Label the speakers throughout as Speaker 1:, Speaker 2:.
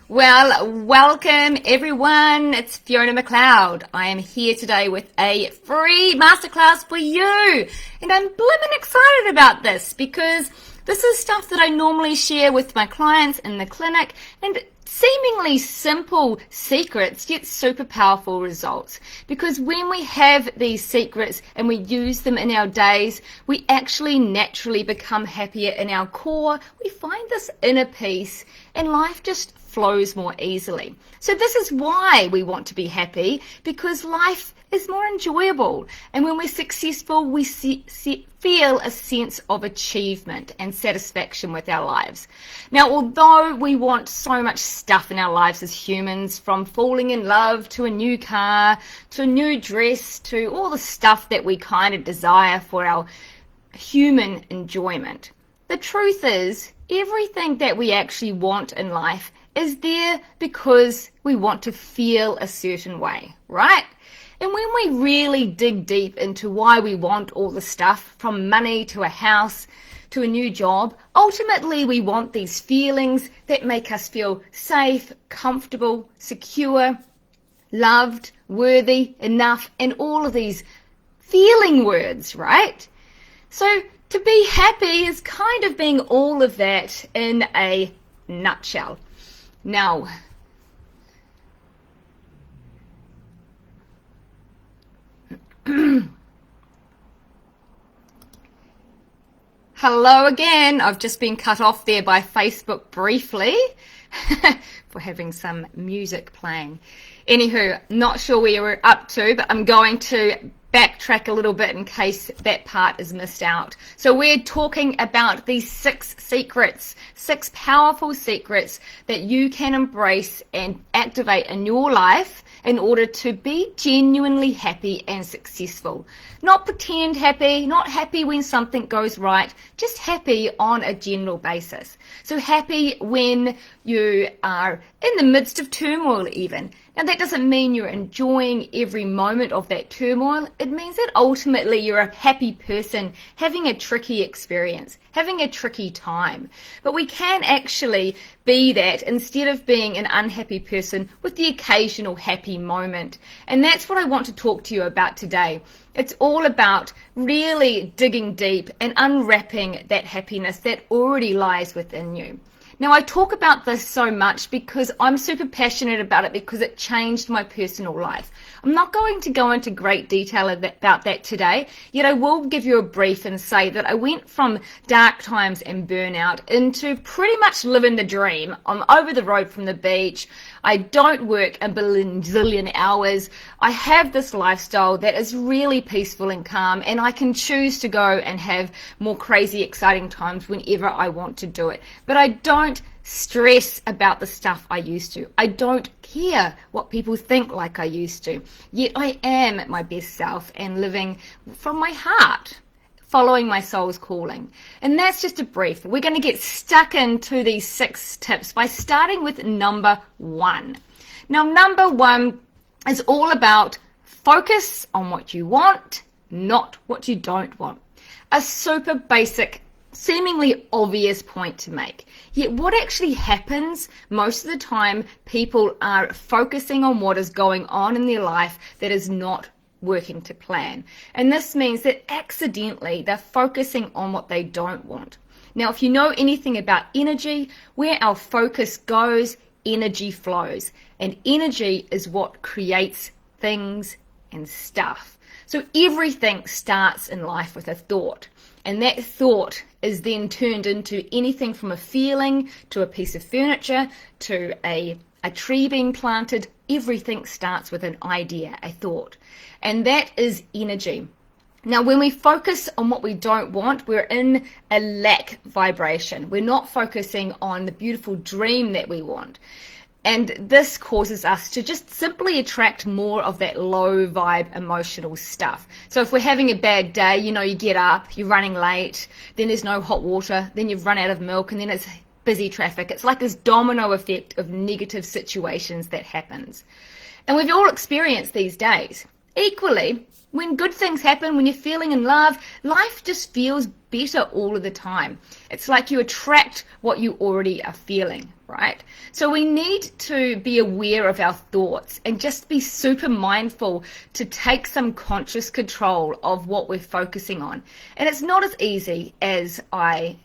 Speaker 1: Well, welcome everyone. It's Fiona Macleod. I am here today with a free masterclass for you. And I'm blimmin' excited about this because this is stuff that I normally share with my clients in the clinic, and seemingly simple secrets yet super powerful results, because when we have these secrets and we use them in our days, we actually naturally become happier in our core. We find this inner peace and life just flows more easily. So this is why we want to be happy, because life is more enjoyable, and when we're successful we feel a sense of achievement and satisfaction with our lives. Now, although we want so much stuff in our lives as humans, from falling in love to a new car to a new dress to all the stuff that we kind of desire for our human enjoyment, the truth is everything that we actually want in life is there because we want to feel a certain way, right? And when we really dig deep into why we want all the stuff, from money to a house to a new job, ultimately we want these feelings that make us feel safe, comfortable, secure, loved, worthy, enough, and all of these feeling words, right? So to be happy is kind of being all of that in a nutshell. Now, hello again. I've just been cut off there by Facebook briefly for having some music playing. Anywho, not sure where we're up to, but I'm going to backtrack a little bit in case that part is missed out. So we're talking about these 6 secrets, 6 powerful secrets that you can embrace and activate in your life in order to be genuinely happy and successful. Not pretend happy, not happy when something goes right, just happy on a general basis. So happy when you are in the midst of turmoil even. Now that doesn't mean you're enjoying every moment of that turmoil. It means that ultimately you're a happy person having a tricky experience, having a tricky time. But we can actually be that instead of being an unhappy person with the occasional happy moment. And that's what I want to talk to you about today. It's all about really digging deep and unwrapping that happiness that already lies within you. Now, I talk about this so much because I'm super passionate about it, because it changed my personal life. I'm not going to go into great detail about that today, yet I will give you a brief and say that I went from dark times and burnout into pretty much living the dream. I'm over the road from the beach. I don't work a zillion hours. I have this lifestyle that is really peaceful and calm, and I can choose to go and have more crazy, exciting times whenever I want to do it. But I don't stress about the stuff I used to. I don't care what people think like I used to. Yet I am at my best self and living from my heart, following my soul's calling. And that's just a brief. We're going to get stuck into these 6 tips by starting with number 1. Now, number 1 is all about focus on what you want, not what you don't want. A super basic, seemingly obvious point to make. Yet what actually happens most of the time, people are focusing on what is going on in their life that is not working to plan. And this means that accidentally they're focusing on what they don't want. Now, if you know anything about energy, where our focus goes, energy flows. And energy is what creates things and stuff. So everything starts in life with a thought. And that thought is then turned into anything from a feeling to a piece of furniture to a tree being planted. Everything starts with an idea, a thought. And that is energy. Now, when we focus on what we don't want, we're in a lack vibration. We're not focusing on the beautiful dream that we want. And this causes us to just simply attract more of that low vibe emotional stuff. So if we're having a bad day, you get up, you're running late, then there's no hot water, then you've run out of milk, and then it's busy traffic. It's like this domino effect of negative situations that happens. And we've all experienced these days. Equally, when good things happen, when you're feeling in love, life just feels better all of the time. It's like you attract what you already are feeling, right? So we need to be aware of our thoughts and just be super mindful to take some conscious control of what we're focusing on. And it's not as easy as I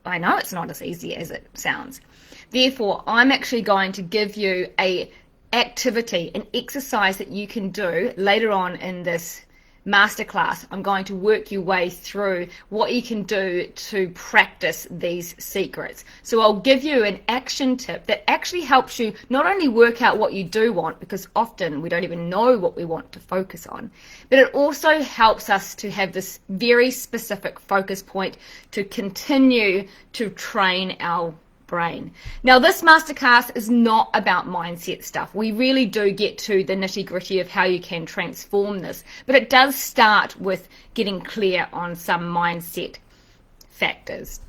Speaker 1: know it's not as easy as it sounds. Therefore, I'm actually going to give you an exercise that you can do later on in this masterclass. I'm going to work your way through what you can do to practice these secrets. So I'll give you an action tip that actually helps you not only work out what you do want, because often we don't even know what we want to focus on, but it also helps us to have this very specific focus point to continue to train our brain. Now, this masterclass is not about mindset stuff. We really do get to the nitty-gritty of how you can transform this, but it does start with getting clear on some mindset factors.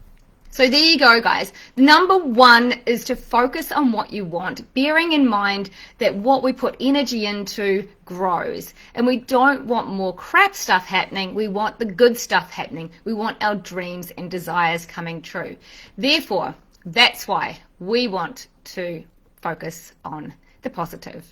Speaker 1: So there you go, guys. Number one is to focus on what you want, bearing in mind that what we put energy into grows. And we don't want more crap stuff happening. We want the good stuff happening. We want our dreams and desires coming true. Therefore, that's why we want to focus on the positive.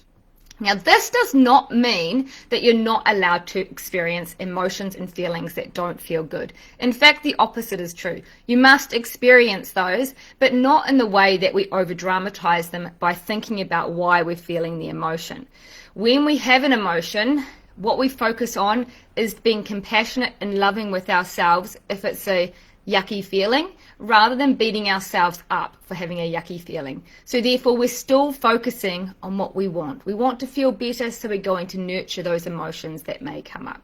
Speaker 1: Now, this does not mean that you're not allowed to experience emotions and feelings that don't feel good. In fact, the opposite is true. You must experience those, but not in the way that we over-dramatize them by thinking about why we're feeling the emotion. When we have an emotion, what we focus on is being compassionate and loving with ourselves if it's a yucky feeling, rather than beating ourselves up for having a yucky feeling. So therefore, we're still focusing on what we want. We want to feel better, so we're going to nurture those emotions that may come up.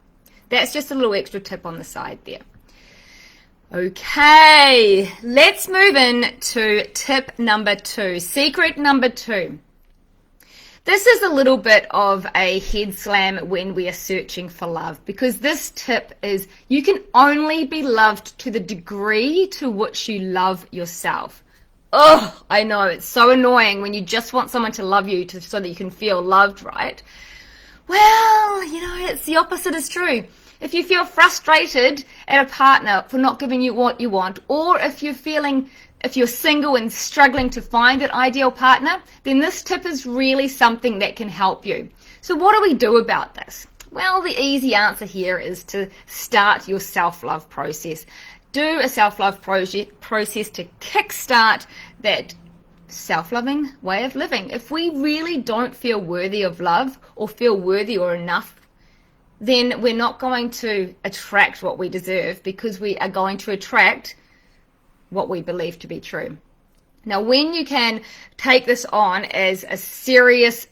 Speaker 1: That's just a little extra tip on the side there. Okay, let's move in to tip number 2, secret number 2. This is a little bit of a head slam when we are searching for love, because this tip is you can only be loved to the degree to which you love yourself. Oh, I know, it's so annoying when you just want someone to love you so that you can feel loved, right? Well, it's the opposite is true. If you feel frustrated at a partner for not giving you what you want, or if you're single and struggling to find an ideal partner, then this tip is really something that can help you. So what do we do about this? Well, the easy answer here is to start your self-love process. Do a self-love process to kickstart that self-loving way of living. If we really don't feel worthy of love or feel worthy or enough, then we're not going to attract what we deserve, because we are going to attract what we believe to be true. Now, when you can take this on as a serious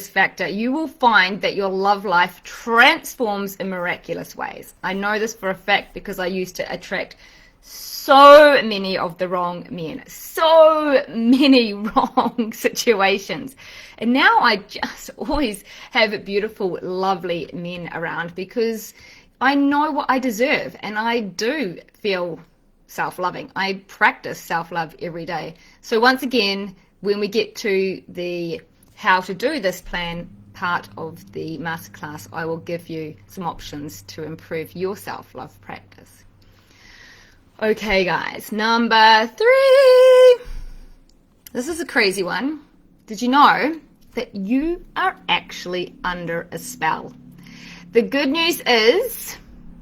Speaker 1: factor, you will find that your love life transforms in miraculous ways. I know this for a fact because I used to attract so many of the wrong men, so many wrong situations. And now I just always have beautiful, lovely men around, because I know what I deserve, and I do feel self-loving. I practice self-love every day. So once again, when we get to the how to do this plan part of the masterclass, I will give you some options to improve your self-love practice. Okay, guys, number 3. This is a crazy one. Did you know that you are actually under a spell? The good news is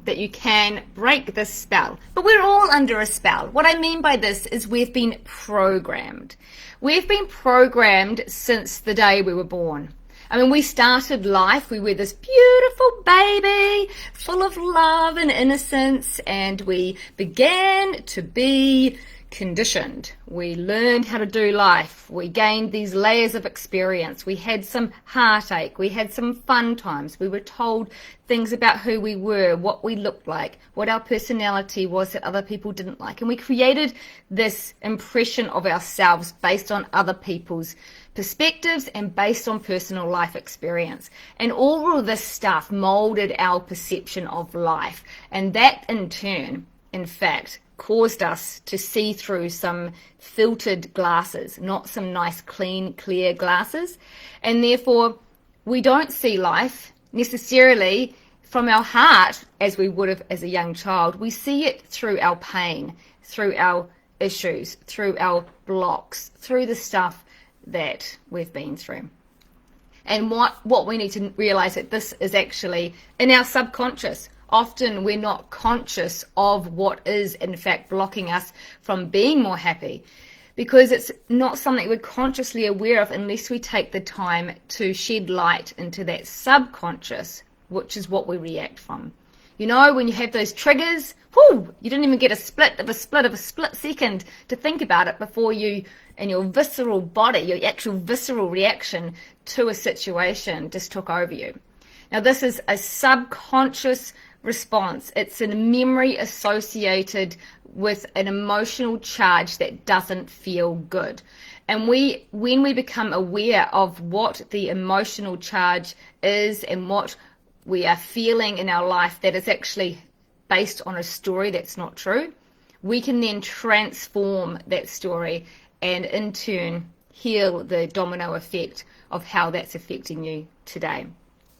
Speaker 1: that you can break this spell, but we're all under a spell. What I mean by this is we've been programmed. We've been programmed since the day we were born. I mean, we started life, we were this beautiful baby, full of love and innocence, and we began to be conditioned. We learned how to do life. We gained these layers of experience. We had some heartache. We had some fun times. We were told things about who we were, what we looked like, what our personality was that other people didn't like. And we created this impression of ourselves based on other people's perspectives and based on personal life experience. And all of this stuff molded our perception of life. And that in turn, in fact, caused us to see through some filtered glasses, not some nice, clean, clear glasses. And therefore, we don't see life necessarily from our heart as we would have as a young child. We see it through our pain, through our issues, through our blocks, through the stuff that we've been through. And what we need to realize that this is actually in our subconscious. Often we're not conscious of what is in fact blocking us from being more happy, because it's not something we're consciously aware of unless we take the time to shed light into that subconscious, which is what we react from. You know, when you have those triggers, whoo, you didn't even get a split of a split second to think about it before you, and your visceral body, your actual visceral reaction to a situation just took over you. Now, this is a subconscious response. It's a memory associated with an emotional charge that doesn't feel good. And when we become aware of what the emotional charge is and what we are feeling in our life that is actually based on a story that's not true, we can then transform that story and in turn heal the domino effect of how that's affecting you today.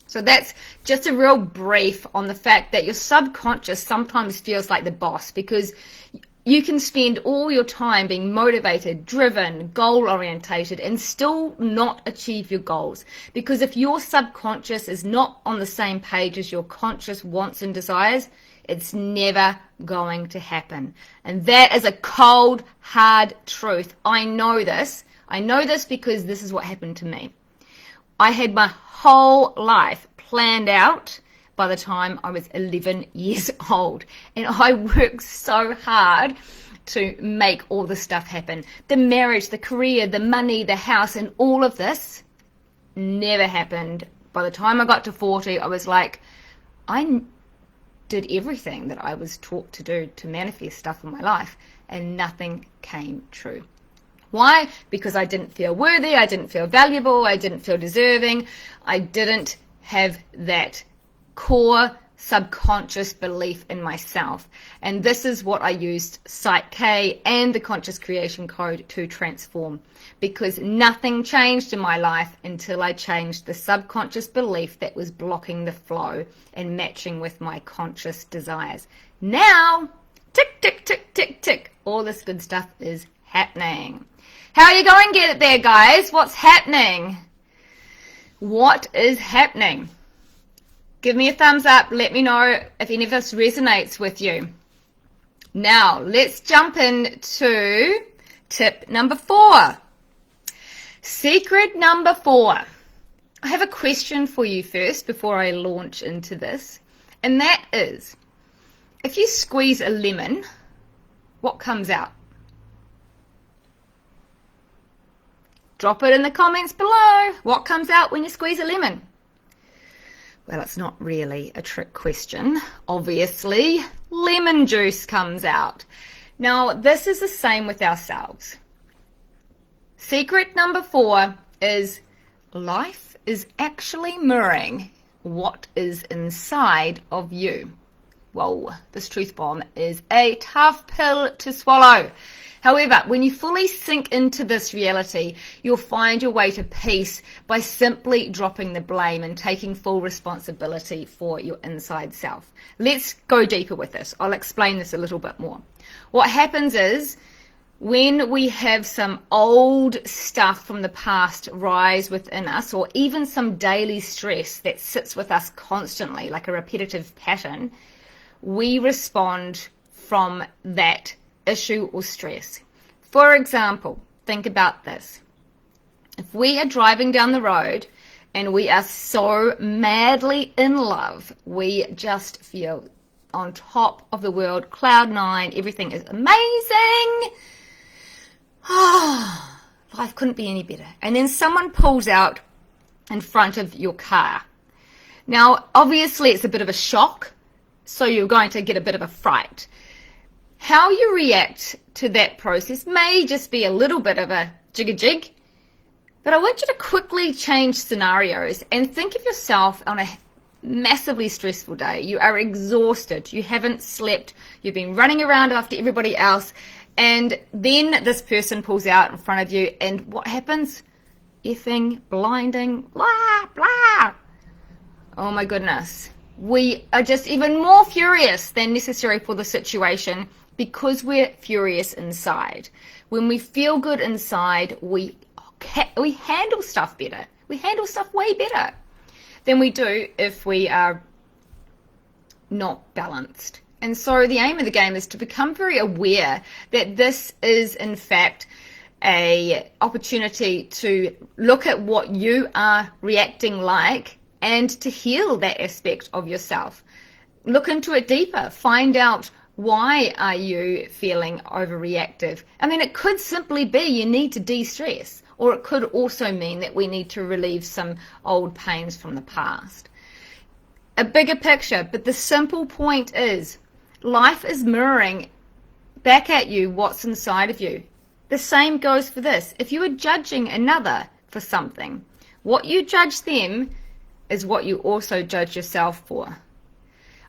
Speaker 1: So that's just a real brief on the fact that your subconscious sometimes feels like the boss, because you can spend all your time being motivated, driven, goal-orientated, and still not achieve your goals. Because if your subconscious is not on the same page as your conscious wants and desires, it's never going to happen. And that is a cold, hard truth. I know this. I know this because this is what happened to me. I had my whole life planned out by the time I was 11 years old. And I worked so hard to make all this stuff happen. The marriage, the career, the money, the house, and all of this never happened. By the time I got to 40, I was like, I did everything that I was taught to do to manifest stuff in my life, and nothing came true. Why? Because I didn't feel worthy, I didn't feel valuable, I didn't feel deserving, I didn't have that core subconscious belief in myself. And this is what I used Psych K and the Conscious Creation Code to transform, because nothing changed in my life until I changed the subconscious belief that was blocking the flow and matching with my conscious desires. Now, tick, tick, tick, tick, tick, all this good stuff is happening. How are you going to get it there, guys? What's happening? What is happening? Give me a thumbs up. Let me know if any of this resonates with you. Now, let's jump into tip number 4. Secret number 4. I have a question for you first before I launch into this. And that is, if you squeeze a lemon, what comes out? Drop it in the comments below. What comes out when you squeeze a lemon? Well, it's not really a trick question. Obviously, lemon juice comes out. Now, this is the same with ourselves. Secret number 4 is life is actually mirroring what is inside of you. Whoa, this truth bomb is a tough pill to swallow. However, when you fully sink into this reality, you'll find your way to peace by simply dropping the blame and taking full responsibility for your inside self. Let's go deeper with this. I'll explain this a little bit more. What happens is, when we have some old stuff from the past rise within us, or even some daily stress that sits with us constantly, like a repetitive pattern, we respond from that issue or stress. For example, think about this. If we are driving down the road and we are so madly in love, we just feel on top of the world, cloud 9, everything is amazing. Life couldn't be any better. And then someone pulls out in front of your car. Now, obviously it's a bit of a shock, so you're going to get a bit of a fright. How you react to that process may just be a little bit of a jig, but I want you to quickly change scenarios and think of yourself on a massively stressful day. You are exhausted, you haven't slept, you've been running around after everybody else, and then this person pulls out in front of you, and what happens? Effing blinding, blah, blah. oh my goodness, we are just even more furious than necessary for the situation because we're furious inside. When we feel good inside, we handle stuff better. We handle stuff way better than we do if we are not balanced. And so the aim of the game is to become very aware that this is in fact a opportunity to look at what you are reacting like and to heal that aspect of yourself. Look into it deeper. Find out, why are you feeling overreactive? I mean, it could simply be you need to de-stress, or it could also mean that we need to relieve some old pains from the past. A bigger picture, but the simple point is, life is mirroring back at you what's inside of you. The same goes for this. If you are judging another for something, what you judge them is what you also judge yourself for.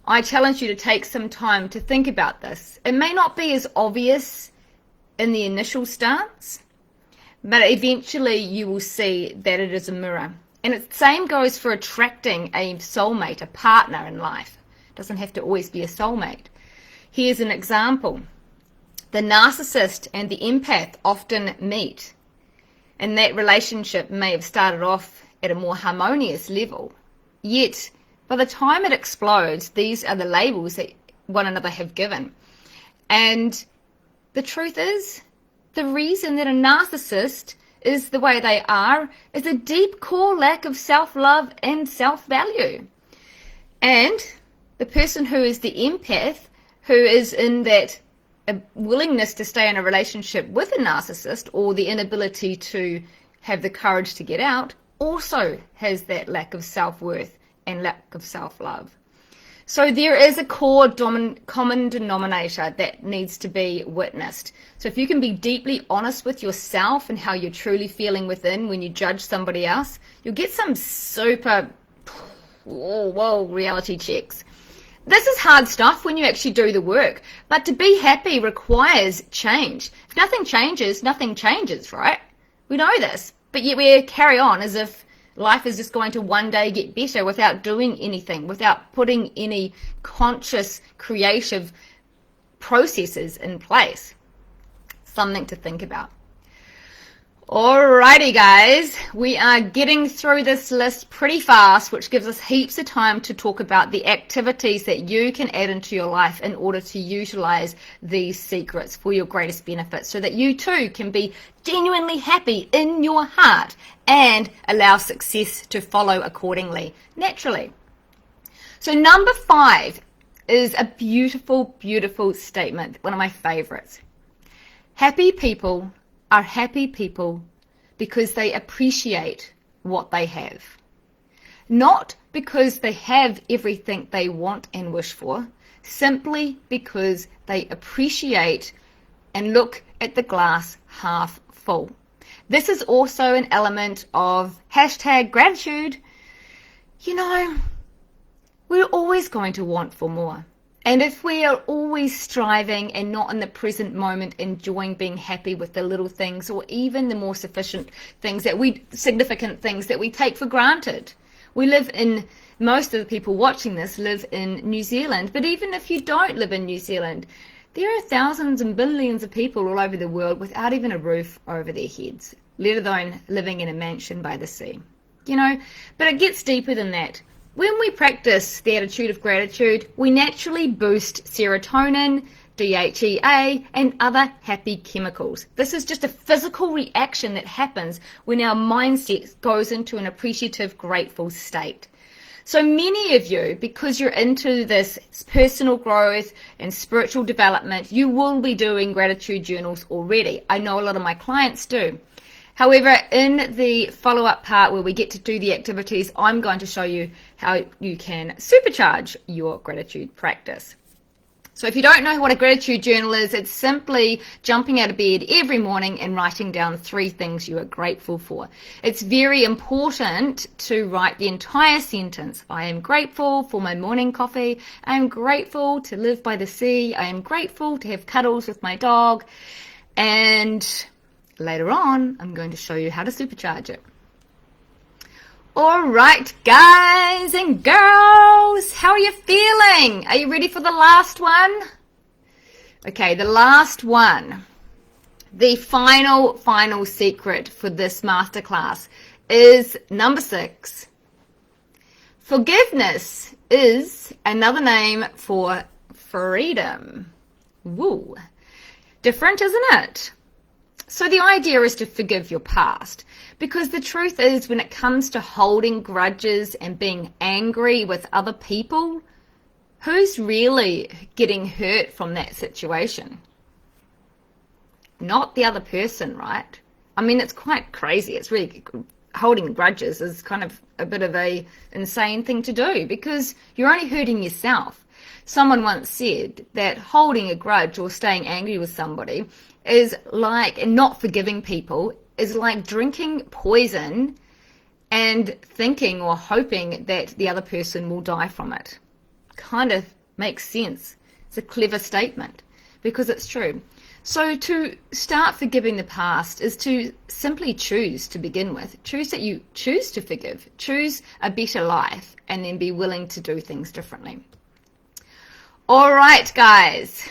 Speaker 1: I challenge you to take some time to think about this. It may not be as obvious in the initial stance, but eventually you will see that it is a mirror. And the same goes for attracting a soulmate, a partner in life. It doesn't have to always be a soulmate. Here's an example. The narcissist and the empath often meet, and that relationship may have started off at a more harmonious level. Yet, by the time it explodes, these are the labels that one another have given. And the truth is, the reason that a narcissist is the way they are is a deep core lack of self-love and self-value. And the person who is the empath, who is in that willingness to stay in a relationship with a narcissist, or the inability to have the courage to get out, also has that lack of self-worth and lack of self-love. So there is a core common denominator that needs to be witnessed. So if you can be deeply honest with yourself and how you're truly feeling within when you judge somebody else, you'll get some super whoa reality checks. This is hard stuff when you actually do the work, but to be happy requires change. If nothing changes, right? We know this, but yet we carry on as if life is just going to one day get better without doing anything, without putting any conscious, creative processes in place. Something to think about. Alrighty guys, we are getting through this list pretty fast, which gives us heaps of time to talk about the activities that you can add into your life in order to utilize these secrets for your greatest benefit, so that you too can be genuinely happy in your heart and allow success to follow accordingly, naturally. So number 5 is a beautiful, beautiful statement, one of my favorites. Happy people are happy people because they appreciate what they have. Not because they have everything they want and wish for, simply because they appreciate and look at the glass half full. This is also an element of #gratitude. You know, we're always going to want for more. And if we are always striving and not in the present moment enjoying being happy with the little things, or even the more significant things that we take for granted. We live in, most of the people watching this live in New Zealand, but even if you don't live in New Zealand, there are thousands and billions of people all over the world without even a roof over their heads, let alone living in a mansion by the sea. You know, but it gets deeper than that. When we practice the attitude of gratitude, we naturally boost serotonin, DHEA, and other happy chemicals. This is just a physical reaction that happens when our mindset goes into an appreciative, grateful state. So many of you, because you're into this personal growth and spiritual development, you will be doing gratitude journals already. I know a lot of my clients do. However, in the follow-up part where we get to do the activities, I'm going to show you how you can supercharge your gratitude practice. So if you don't know what a gratitude journal is, it's simply jumping out of bed every morning and writing down 3 things you are grateful for. It's very important to write the entire sentence. I am grateful for my morning coffee. I am grateful to live by the sea. I am grateful to have cuddles with my dog. And later on, I'm going to show you how to supercharge it. All right, guys and girls, how are you feeling? Are you ready for the last one? Okay, the last one. The final secret for this masterclass is number 6. Forgiveness is another name for freedom. Woo. Different, isn't it? So the idea is to forgive your past, because the truth is, when it comes to holding grudges and being angry with other people, who's really getting hurt from that situation? Not the other person, right? I mean, it's quite crazy. It's really, holding grudges is kind of a bit of a insane thing to do, because you're only hurting yourself. Someone once said that holding a grudge or staying angry with somebody is like, and not forgiving people, is like drinking poison and thinking or hoping that the other person will die from it. Kind of makes sense. It's a clever statement, because it's true. So to start forgiving the past is to simply choose to begin with. Choose that you choose to forgive. Choose a better life, and then be willing to do things differently. All right, guys.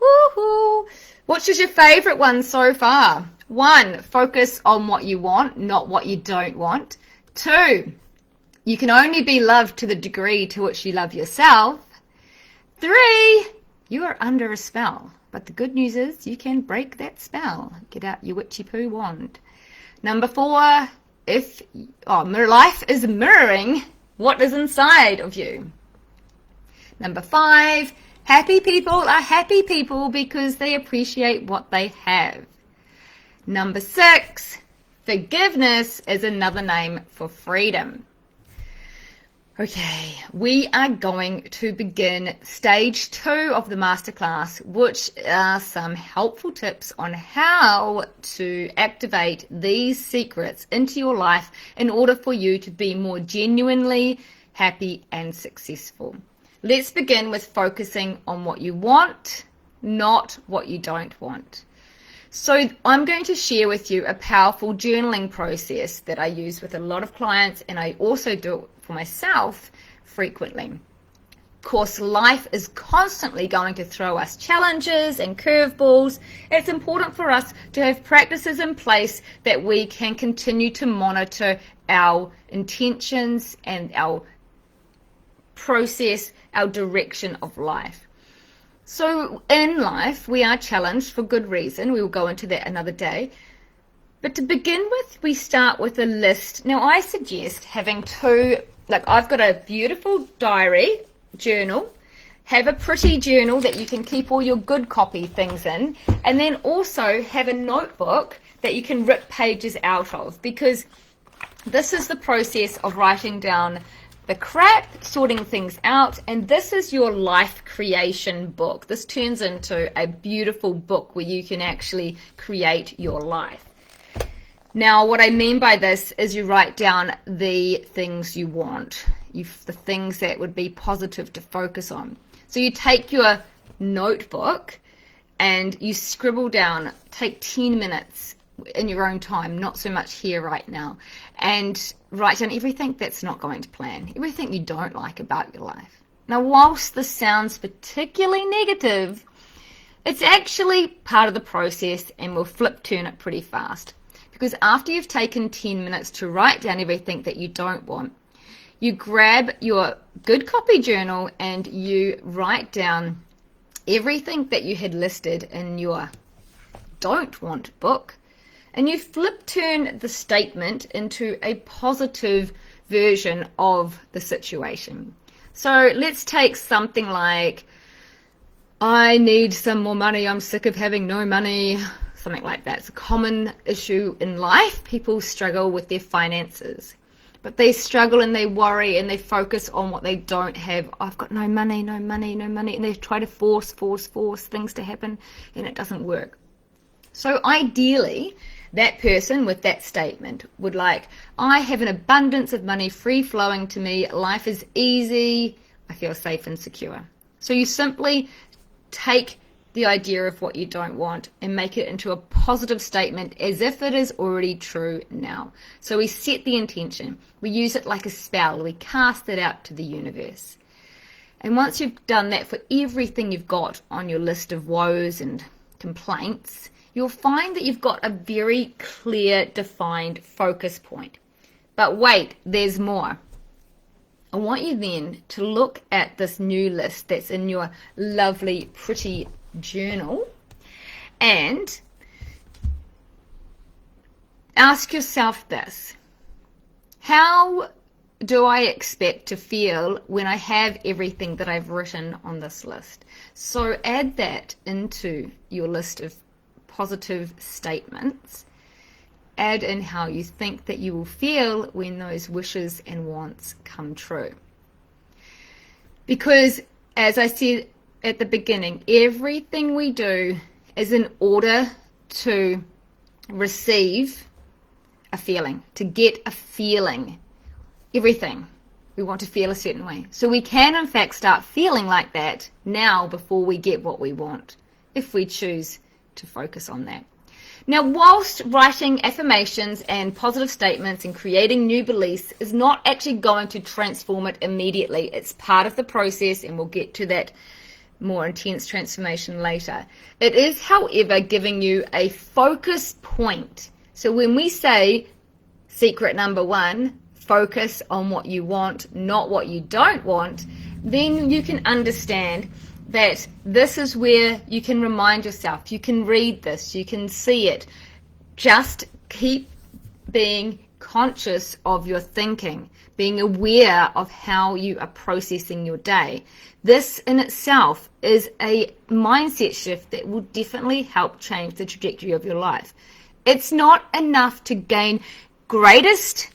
Speaker 1: Woohoo! Which is your favorite one so far? 1, focus on what you want, not what you don't want. 2, you can only be loved to the degree to which you love yourself. 3, you are under a spell. But the good news is you can break that spell. Get out your witchy poo wand. Number 4, life is mirroring what is inside of you. Number 5, happy people are happy people because they appreciate what they have. Number 6, forgiveness is another name for freedom. Okay, we are going to begin stage 2 of the masterclass, which are some helpful tips on how to activate these secrets into your life in order for you to be more genuinely happy and successful. Let's begin with focusing on what you want, not what you don't want. So I'm going to share with you a powerful journaling process that I use with a lot of clients, and I also do it for myself frequently. Of course, life is constantly going to throw us challenges and curveballs. It's important for us to have practices in place that we can continue to monitor our intentions and our process, our direction of life. So in life, we are challenged for good reason. We will go into that another day. But to begin with, we start with a list. Now, I suggest having 2, like I've got a beautiful diary journal. Have a pretty journal that you can keep all your good copy things in. And then also have a notebook that you can rip pages out of, because this is the process of writing down the crap, sorting things out, and this is your life creation book. This turns into a beautiful book where you can actually create your life. Now, what I mean by this is you write down the things you want, the things that would be positive to focus on. So you take your notebook and you scribble down, take 10 minutes in your own time, not so much here right now, and write down everything that's not going to plan, everything you don't like about your life. Now, whilst this sounds particularly negative, it's actually part of the process, and we'll turn it pretty fast. Because after you've taken 10 minutes to write down everything that you don't want, you grab your good copy journal and you write down everything that you had listed in your don't want book, and you turn the statement into a positive version of the situation. So let's take something like, I need some more money, I'm sick of having no money, something like that. It's a common issue in life. People struggle with their finances, but they struggle and they worry and they focus on what they don't have. I've got no money, no money, no money, and they try to force things to happen, and it doesn't work. So ideally, that person with that statement would like, I have an abundance of money free flowing to me, life is easy, I feel safe and secure. So you simply take the idea of what you don't want and make it into a positive statement as if it is already true now. So we set the intention. We use it like a spell. We cast it out to the universe. And once you've done that for everything you've got on your list of woes and complaints, you'll find that you've got a very clear, defined focus point. But wait, there's more. I want you then to look at this new list that's in your lovely, pretty journal and ask yourself this: how do I expect to feel when I have everything that I've written on this list? So add that into your list of positive statements. Add in how you think that you will feel when those wishes and wants come true. Because, as I said at the beginning, everything we do is in order to receive a feeling, to get a feeling. Everything. We want to feel a certain way. So we can, in fact, start feeling like that now before we get what we want, if we choose to focus on that. Now, whilst writing affirmations and positive statements and creating new beliefs is not actually going to transform it immediately, it's part of the process, and we'll get to that more intense transformation later. It is, however, giving you a focus point. So when we say secret number 1, focus on what you want, not what you don't want, then you can understand that this is where you can remind yourself, you can read this, you can see it. Just keep being conscious of your thinking, being aware of how you are processing your day. This in itself is a mindset shift that will definitely help change the trajectory of your life. It's not enough to gain greatest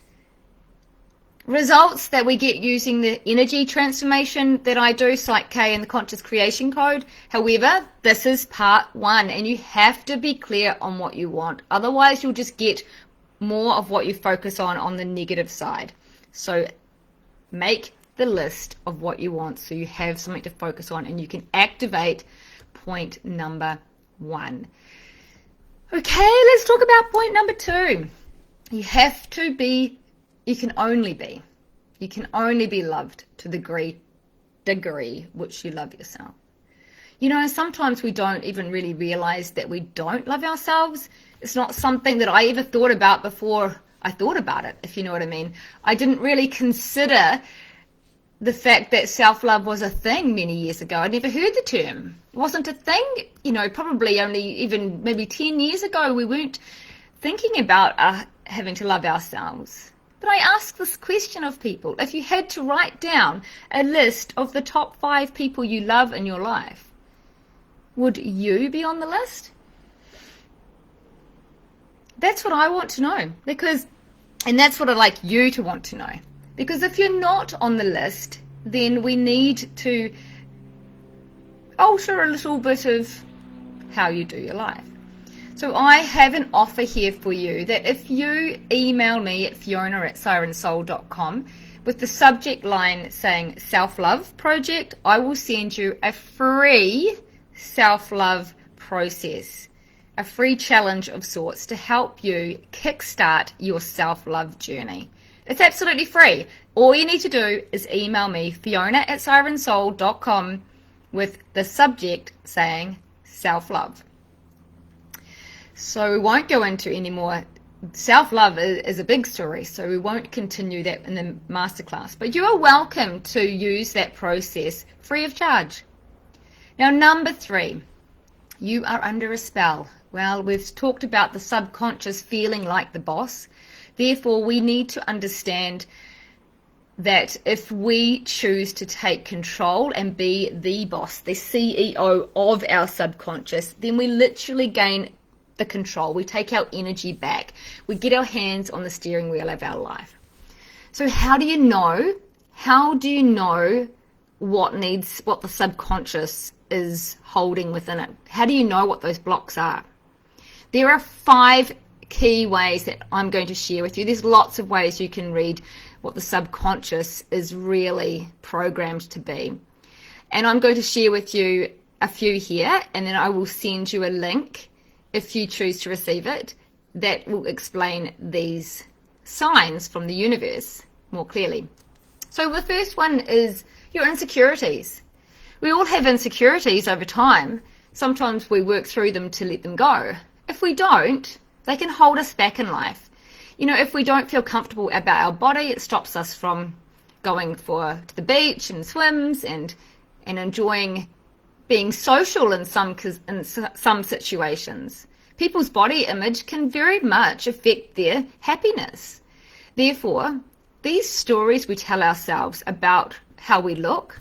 Speaker 1: results that we get using the energy transformation that I do, Psych K and the Conscious Creation Code. However, this is part 1, and you have to be clear on what you want. Otherwise, you'll just get more of what you focus on the negative side. So make the list of what you want so you have something to focus on, and you can activate point number 1. Okay, let's talk about point number 2. You can only be loved to the degree which you love yourself. You know, sometimes we don't even really realize that we don't love ourselves. It's not something that I ever thought about before I thought about it, if you know what I mean. I didn't really consider the fact that self-love was a thing many years ago. I never heard the term. It wasn't a thing, you know, probably only even maybe 10 years ago we weren't thinking about having to love ourselves. But I ask this question of people: if you had to write down a list of the top 5 people you love in your life, would you be on the list? That's what I want to know, and that's what I'd like you to want to know. Because if you're not on the list, then we need to alter a little bit of how you do your life. So I have an offer here for you that if you email me at fiona@sirensoul.com with the subject line saying self-love project, I will send you a free self-love process, a free challenge of sorts to help you kickstart your self-love journey. It's absolutely free. All you need to do is email me, fiona@sirensoul.com, with the subject saying self-love. So we won't go into any more. Self-love is a big story, so we won't continue that in the masterclass. But you are welcome to use that process free of charge. Now, number 3, you are under a spell. Well, we've talked about the subconscious feeling like the boss. Therefore, we need to understand that if we choose to take control and be the boss, the CEO of our subconscious, then we literally gain the control. We take our energy back. We get our hands on the steering wheel of our life. So how do you know? How do you know what the subconscious is holding within it? How do you know what those blocks are? There are 5 key ways that I'm going to share with you. There's lots of ways you can read what the subconscious is really programmed to be. And I'm going to share with you a few here, and then I will send you a link if you choose to receive it that will explain these signs from the universe more clearly. So the first one is your insecurities. We all have insecurities over time. Sometimes we work through them to let them go. If we don't, they can hold us back in life. If we don't feel comfortable about our body, it stops us from going to the beach and swims and enjoying being social in some situations. People's body image can very much affect their happiness. Therefore, these stories we tell ourselves about how we look,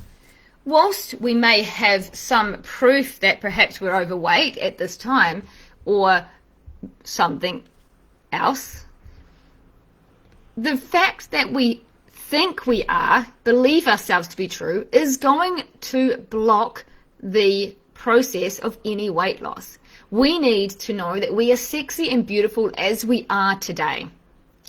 Speaker 1: whilst we may have some proof that perhaps we're overweight at this time or something else, the fact that we think we believe ourselves to be true, is going to block the process of any weight loss. We need to know that we are sexy and beautiful as we are today.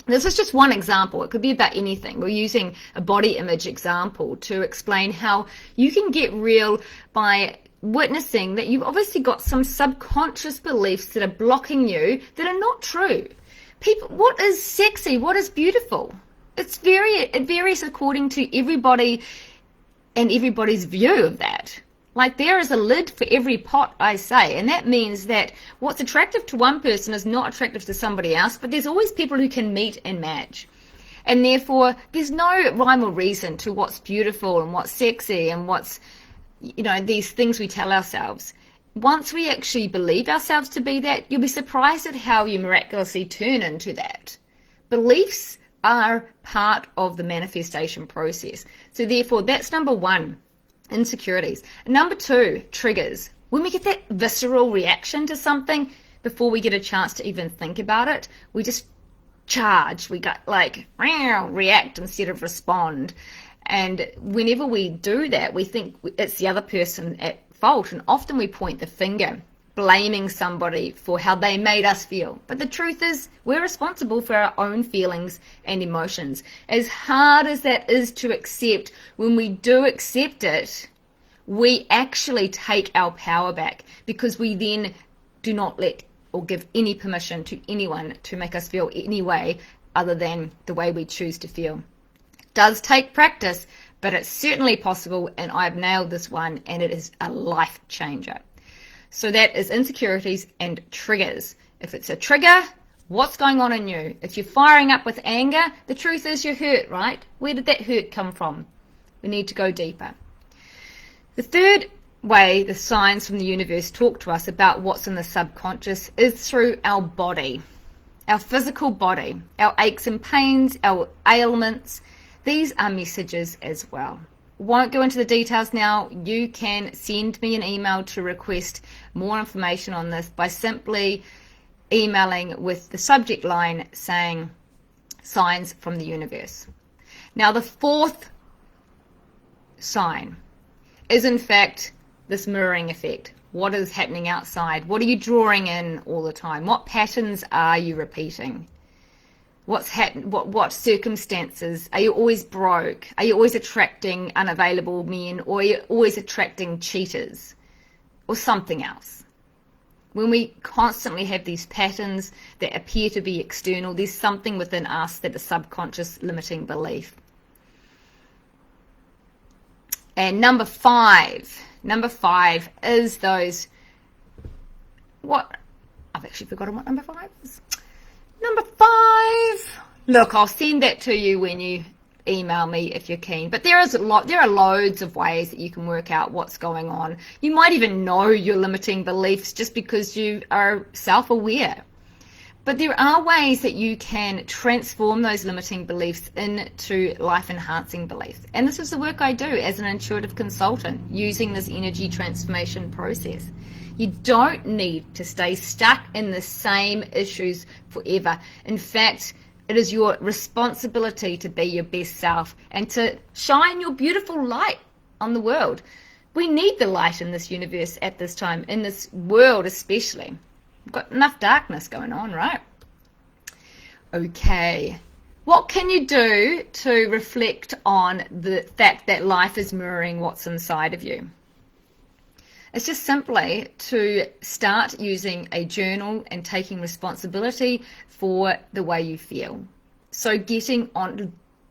Speaker 1: This is just one example. It could be about anything. We're using a body image example to explain how you can get real by witnessing that you've obviously got some subconscious beliefs that are blocking you that are not true. People, what is sexy? What is beautiful? It varies according to everybody and everybody's view of that. Like, there is a lid for every pot, I say, and that means that what's attractive to one person is not attractive to somebody else, but there's always people who can meet and match. And therefore, there's no rhyme or reason to what's beautiful and what's sexy and what's, these things we tell ourselves. Once we actually believe ourselves to be that, you'll be surprised at how you miraculously turn into that. Beliefs are part of the manifestation process. So therefore, that's number one. Insecurities. Number two, triggers. When we get that visceral reaction to something before we get a chance to even think about it, we just charge. We got react instead of respond. And whenever we do that, we think it's the other person at fault, and often we point the finger, blaming somebody for how they made us feel. But the truth is, we're responsible for our own feelings and emotions. As hard as that is to accept, when we do accept it, we actually take our power back, because we then do not let or give any permission to anyone to make us feel any way other than the way we choose to feel. It does take practice, but it's certainly possible, and I've nailed this one, and it is a life changer. So that is insecurities and triggers. If it's a trigger, what's going on in you? If you're firing up with anger, the truth is you're hurt, right? Where did that hurt come from? We need to go deeper. The third way the signs from the universe talk to us about what's in the subconscious is through our body, our physical body, our aches and pains, our ailments. These are messages as well. Won't go into the details now. You can send me an email to request more information on this by simply emailing with the subject line saying signs from the universe. Now, the fourth sign is in fact this mirroring effect. What is happening outside? What are you drawing in all the time? What patterns are you repeating? What circumstances? Are you always broke? Are you always attracting unavailable men? Or are you always attracting cheaters? Or something else? When we constantly have these patterns that appear to be external, there's something within us that is subconscious limiting belief. And number five is those, I've actually forgotten what number 5 is. Number 5. Look, I'll send that to you when you email me if you're keen. But there are loads of ways that you can work out what's going on. You might even know your limiting beliefs just because you are self-aware. But there are ways that you can transform those limiting beliefs into life-enhancing beliefs. And this is the work I do as an intuitive consultant using this energy transformation process. You don't need to stay stuck in the same issues forever. In fact, it is your responsibility to be your best self and to shine your beautiful light on the world. We need the light in this universe at this time, in this world especially. We've got enough darkness going on, right? Okay. What can you do to reflect on the fact that life is mirroring what's inside of you? It's just simply to start using a journal and taking responsibility for the way you feel. So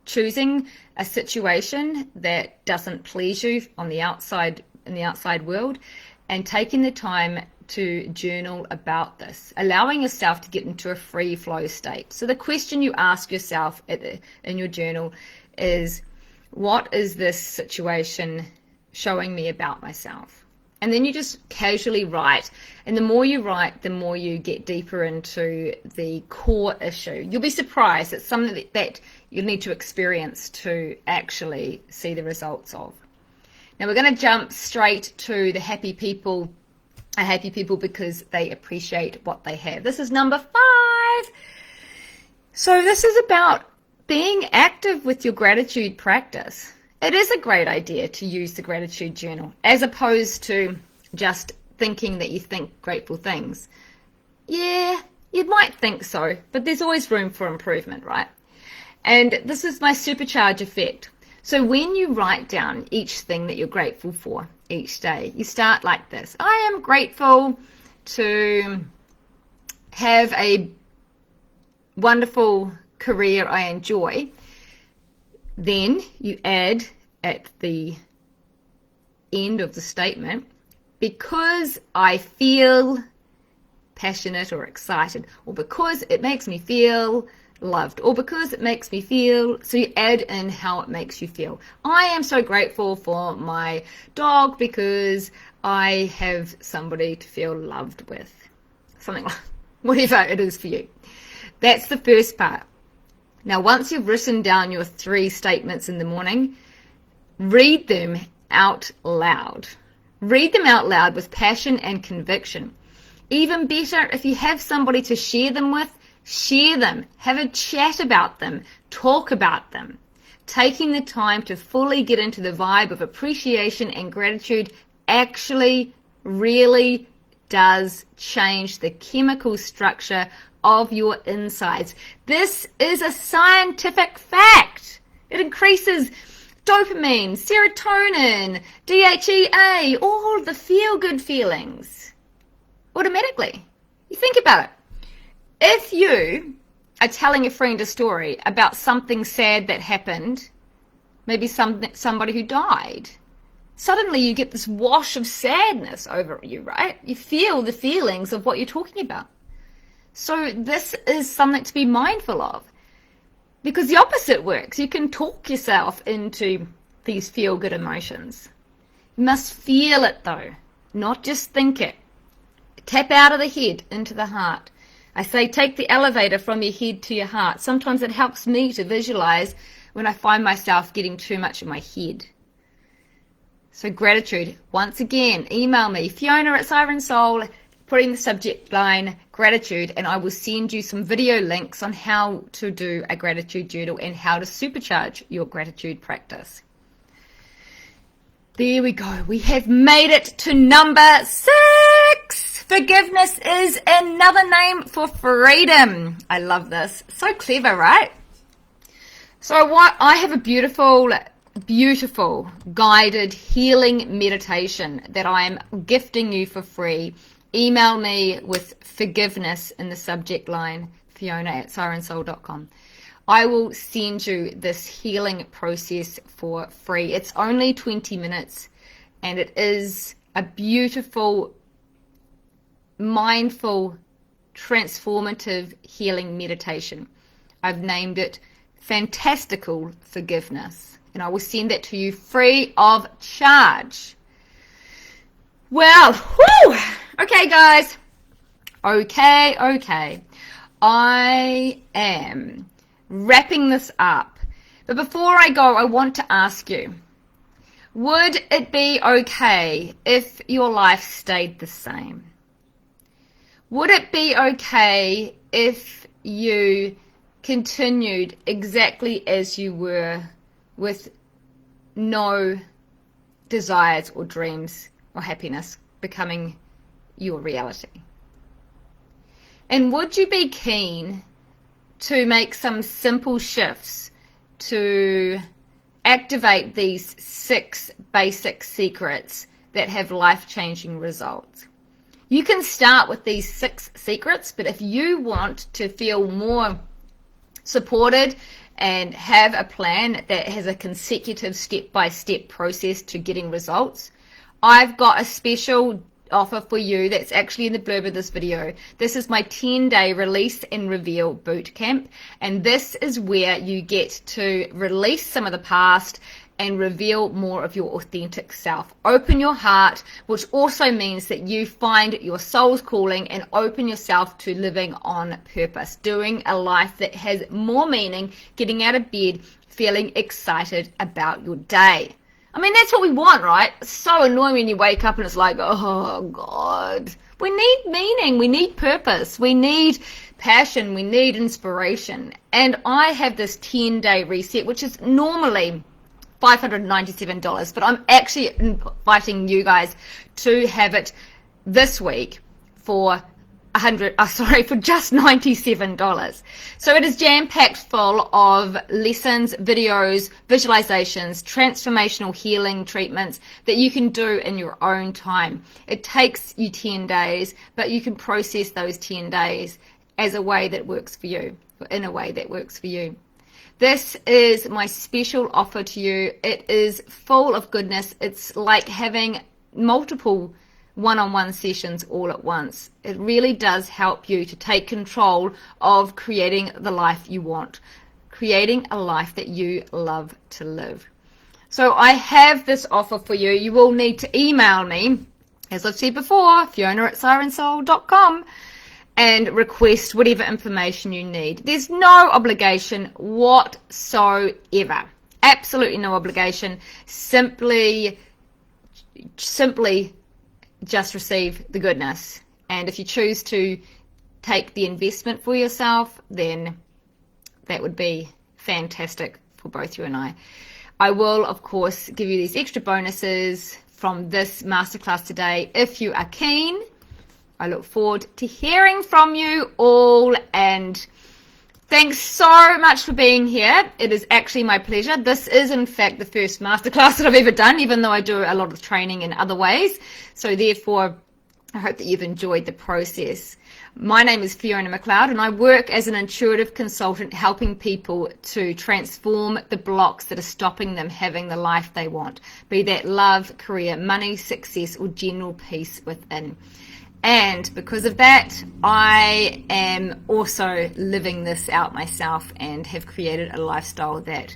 Speaker 1: choosing a situation that doesn't please you on the outside, in the outside world, and taking the time to journal about this, allowing yourself to get into a free flow state. So the question you ask yourself in your journal is, what is this situation showing me about myself? And then you just casually write. And the more you write, the more you get deeper into the core issue. You'll be surprised. It's something that you need to experience to actually see the results of. Now we're going to jump straight to the happy people. Are happy people because they appreciate what they have. This is number 5. So this is about being active with your gratitude practice. It is a great idea to use the gratitude journal as opposed to just thinking that you think grateful things. Yeah, you might think so, but there's always room for improvement, right? And this is my supercharge effect. So when you write down each thing that you're grateful for each day, you start like this. I am grateful to have a wonderful career I enjoy. Then you add at the end of the statement, because I feel passionate or excited, or because it makes me feel loved, or because it makes me feel, so you add in how it makes you feel. I am so grateful for my dog because I have somebody to feel loved with. Something like whatever it is for you. That's the first part. Now, once you've written down your 3 statements in the morning, read them out loud. Read them out loud with passion and conviction. Even better, if you have somebody to share them with, share them. Have a chat about them. Talk about them. Taking the time to fully get into the vibe of appreciation and gratitude actually really does change the chemical structure of your insides. This is a scientific fact. It increases dopamine, serotonin, DHEA, all the feel-good feelings automatically. You think about it. If you are telling a friend a story about something sad that happened, maybe somebody who died, suddenly you get this wash of sadness over you, right? You feel the feelings of what you're talking about. So this is something to be mindful of, because the opposite works. You can talk yourself into these feel-good emotions. You must feel it though, not just think it. Tap out of the head into the heart. I say take the elevator from your head to your heart. Sometimes it helps me to visualize when I find myself getting too much in my head. So gratitude, once again, email me, Fiona@Siren Soul, putting the subject line gratitude, and I will send you some video links on how to do a gratitude journal and how to supercharge your gratitude practice. There we go. We have made it to number 6. Forgiveness is another name for freedom. I love this. So clever, right? So I have a beautiful guided healing meditation that I'm gifting you for free. Email me with forgiveness in the subject line, Fiona@sirensoul.com. I will send you this healing process for free. It's only 20 minutes and it is a beautiful, mindful, transformative healing meditation. I've named it Fantastical Forgiveness, and I will send that to you free of charge. Well, whew, okay guys, okay, I am wrapping this up, but before I go, I want to ask you, would it be okay if your life stayed the same? Would it be okay if you continued exactly as you were with no desires or dreams or happiness becoming your reality? And would you be keen to make some simple shifts to activate these 6 basic secrets that have life-changing results. You can start with these 6 secrets, but if you want to feel more supported and have a plan that has a consecutive step-by-step process to getting results, I've got a special offer for you that's actually in the blurb of this video. This is my 10-day release and reveal bootcamp, and this is where you get to release some of the past and reveal more of your authentic self. Open your heart, which also means that you find your soul's calling and open yourself to living on purpose, doing a life that has more meaning, getting out of bed, feeling excited about your day. I mean, that's what we want, right? It's so annoying when you wake up and it's like, oh God. We need meaning, we need purpose, we need passion, we need inspiration. And I have this 10-day reset, which is normally $597, but I'm actually inviting you guys to have it this week for for just $97. So it is jam-packed full of lessons, videos, visualizations, transformational healing treatments that you can do in your own time. It takes you 10 days, but you can process those 10 days as a way that works for you, or in a way that works for you. This is my special offer to you. It is full of goodness. It's like having multiple one-on-one sessions all at once. It really does help you to take control of creating the life you want, creating a life that you love to live. So I have this offer for you. You will need to email me, as I've said before, fiona@sirensoul.com, and request whatever information you need. There's no obligation whatsoever. Absolutely no obligation. Simply just receive the goodness. And if you choose to take the investment for yourself, then that would be fantastic for both you and I. I will, of course, give you these extra bonuses from this masterclass today if you are keen. I look forward to hearing from you all, and thanks so much for being here. It is actually my pleasure. This is, in fact, the first masterclass that I've ever done, even though I do a lot of training in other ways. So therefore, I hope that you've enjoyed the process. My name is Fiona Macleod, and I work as an intuitive consultant helping people to transform the blocks that are stopping them having the life they want, be that love, career, money, success, or general peace within. And because of that, I am also living this out myself and have created a lifestyle that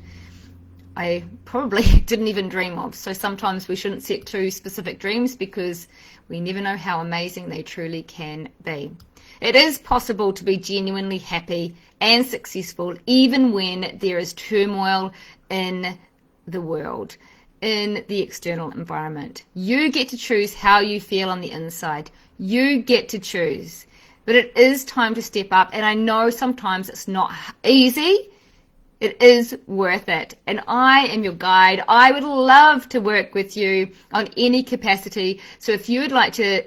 Speaker 1: I probably didn't even dream of. So sometimes we shouldn't set too specific dreams because we never know how amazing they truly can be. It is possible to be genuinely happy and successful even when there is turmoil in the world, in the external environment. You get to choose how you feel on the inside. You get to choose. But it is time to step up, and I know sometimes it's not easy. It is worth it. And I am your guide. I would love to work with you on any capacity. So if you would like to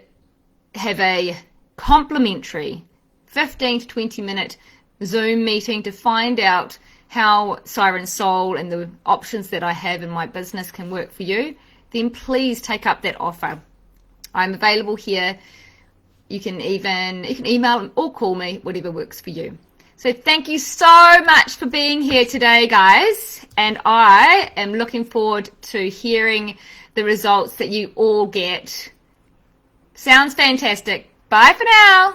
Speaker 1: have a complimentary 15 to 20 minute Zoom meeting to find out how Siren Soul and the options that I have in my business can work for you, then please take up that offer. I'm available here. You can email or call me, whatever works for you. So thank you so much for being here today, guys. And I am looking forward to hearing the results that you all get. Sounds fantastic. Bye for now.